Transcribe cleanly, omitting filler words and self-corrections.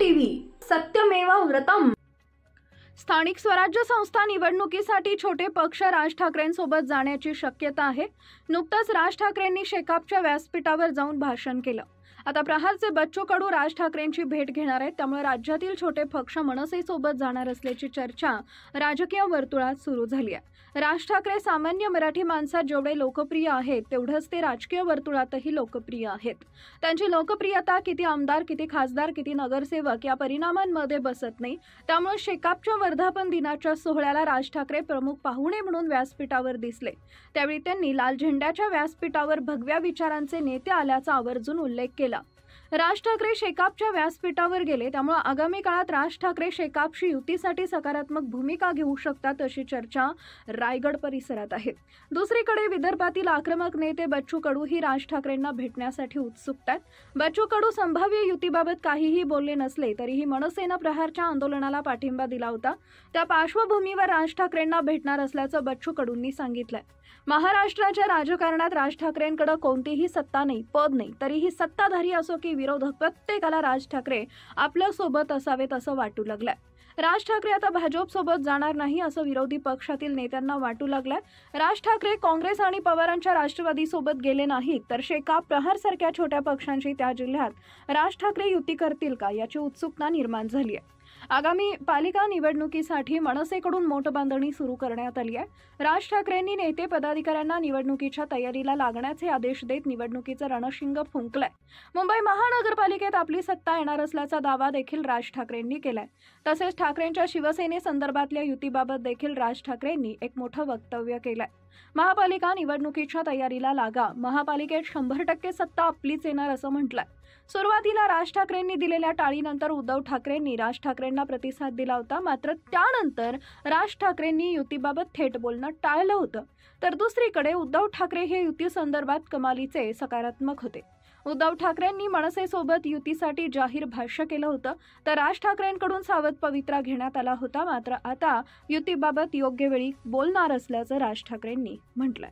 TV सत्यमेव व्रतम। स्थानिक स्वराज्य संस्था निवडणुकीसाठी छोटे पक्ष राज ठाकरेंसोबत जाण्याची शक्यता आहे। नुकताच राज ठाकरेंनी शेकापच्या व्यासपीठावर जाऊन भाषण केलं। आता प्रहारचे बच्चू कडू राज ठाकरेंची भेट घेणार आहेत, त्यामुळे राज्यातील छोटे पक्ष मनसेसोबत जाणार असल्याची चर्चा राजकीय वर्तुळात सुरू झाली आहे। राज ठाकरे सामान्य मराठी माणसात जेवढे लोकप्रिय आहेत तेवढेच ते राजकीय वर्तुळातही लोकप्रिय आहेत। त्यांची लोकप्रियता किती आमदार, किती खासदार, किती नगरसेवक या परिणामांमध्ये बसत नाही। त्यामुळे शेकापच्या वर्धापन दिनाच्या सोहळ्याला राज ठाकरे प्रमुख पाहुणे म्हणून व्यासपीठावर दिसले। त्यावेळी त्यांनी लाल झेंड्याच्या व्यासपीठावर भगव्या विचारांचे नेते आल्याचा आवर्जून उल्लेख केला। राज ठाकरे शेकापच्या व्यासपीठावर गेले, त्यामुळे आगामी काळात राज ठाकरे शेकापशी युतीसाठी सकारात्मक भूमिका घेऊ शकतात अशी चर्चा रायगड परिसरात आहे। दुसरीकडे विदर्भातील आक्रमक नेते बच्चू कडू ही राज ठाकरेंना भेटण्यासाठी उत्सुक आहेत। बच्चू कडू संभाव्य युतीबाबत काहीही बोलले नसले तरीही मनसेनं प्रहारच्या आंदोलनाला पाठिंबा दिला होता। त्या पार्श्वभूमीवर राज ठाकरेंना भेटणार असल्याचं बच्चू कडूंनी सांगितलंय। महाराष्ट्राच्या राजकारणात राज ठाकरेंकडे कोणतीही सत्ता नाही, पद नाही, तरीही सत्ताधारी असो की विरोधक प्रत्येकाला राज ठाकरे आपल्या सोबत असावेत असं वाटू लागलंय। राज ठाकरे आता भाजप सोबत जाणार नाही असं विरोधी पक्षातील नेत्यांना वाटू लागलंय। राज ठाकरे काँग्रेस आणि पवारांच्या राष्ट्रवादी सोबत गेले नाहीत तर शेकाप प्रहार सारख्या छोट्या पक्षांशी त्या जिल्ह्यात राज ठाकरे युती करतील का याची उत्सुकता निर्माण झाली आहे। आगामी पालिका निवडणुकीसाठी मनसेकडून मोटबांधणी सुरू करण्यात आली आहे। राज ठाकरेंनी नेते पदाधिकाऱ्यांना निवडणुकीच्या तयारीला लागण्याचे आदेश देत निवडणुकीचं रणशिंग फुंकलंय। मुंबई महानगरपालिकेत आपली सत्ता येणार असल्याचा दावा देखील राज ठाकरेंनी केलाय। तसेच ठाकरेंच्या शिवसेनेसंदर्भातल्या युतीबाबत देखील राज ठाकरेंनी एक मोठं वक्तव्य केलंय। महापालिका निवडणुकीच्या तयारीला लागा, महापालिकेत 100% सत्ता आपलीच येणार असं म्हटलंय। सुरुवातीला राज ठाकरेंनी दिलेल्या टाळीनंतर उद्धव ठाकरेंनी राज ठाकरेंना प्रतिसाद दिला होता, मात्र त्यानंतर राज ठाकरेंनी युतीबाबत थेट बोलणं टाळलं होतं। तर दुसरीकडे उद्धव ठाकरे हे युती संदर्भात कमालीचे सकारात्मक होते। उद्धव ठाकरेंनी मनसेसोबत युतीसाठी जाहीर भाष्य केलं होतं, तर राज ठाकरेंकडून सावध पवित्रा घेण्यात आला होता। मात्र आता युतीबाबत योग्य वेळी बोलणार असल्याचं राज ठाकरेंनी म्हटलंय।